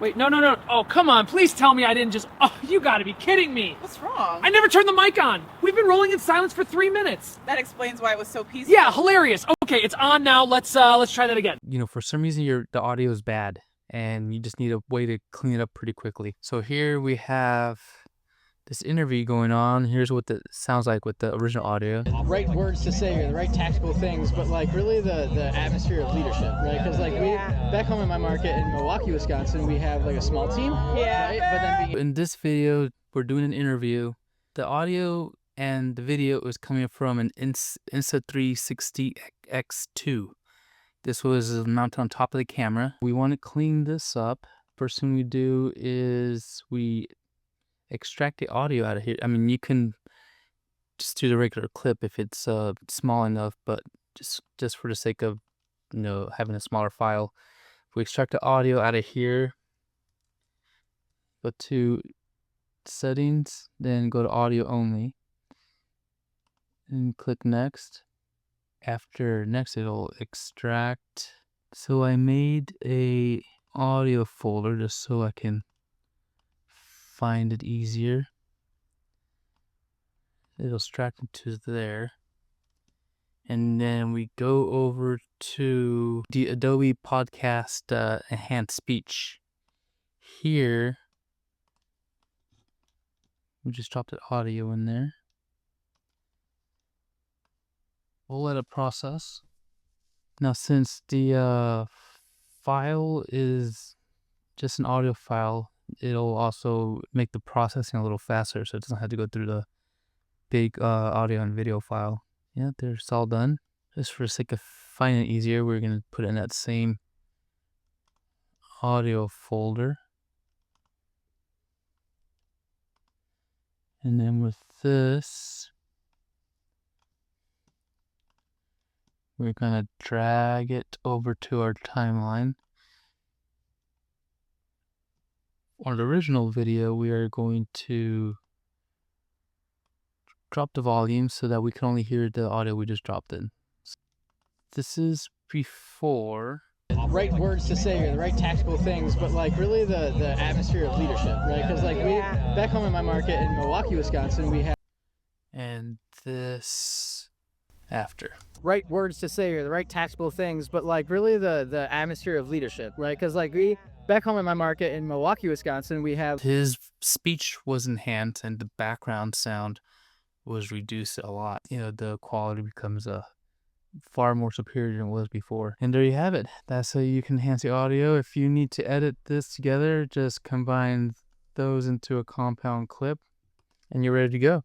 Wait, no, no, no. Oh, come on. Please tell me I didn't just... Oh, you gotta be kidding me. What's wrong? I never turned the mic on. We've been rolling in silence for 3 minutes. That explains why it was so peaceful. Yeah, hilarious. Okay, it's on now. Let's try that again. You know, for some reason the audio is bad and you just need a way to clean it up pretty quickly. So here we have this interview going on. Here's what it sounds like with the original audio. Right words to say here, the right tactical things, but like really the atmosphere of leadership, right? Because like we back home in my market in Milwaukee, Wisconsin, we have like a small team, right? But then In this video, we're doing an interview. The audio and the video is coming from an Insta360 X2. This was mounted on top of the camera. We want to clean this up. First thing we do is we extract the audio out of here. I mean, you can just do the regular clip if it's small enough, but just for the sake of, you know, having a smaller file, if we extract the audio out of here, go to settings, then go to audio only, and click next. After next, it'll extract. So I made a audio folder just so I can find it easier. It'll extract into there. And then we go over to the Adobe Podcast Enhanced Speech. Here, we just dropped the audio in there. We'll let it process. Now, since the file is just an audio file, it'll also make the processing a little faster, so it doesn't have to go through the big audio and video file. Yeah, it's all done. Just for the sake of finding it easier, we're going to put it in that same audio folder. And then with this, we're going to drag it over to our timeline. On the original video, we are going to drop the volume so that we can only hear the audio we just dropped in. This is before. right words to say here, the right tactical things, but like really the atmosphere of leadership, right? Because like we back home in my market in Milwaukee, Wisconsin, we have. And this after. Right words to say here, the right tactical things, but like really the atmosphere of leadership, right? Because like we back home in my market in Milwaukee, Wisconsin, we have. His speech was enhanced and the background sound was reduced a lot. You know, the quality becomes far more superior than it was before. And there you have it. That's how you can enhance the audio. If you need to edit this together, just combine those into a compound clip and you're ready to go.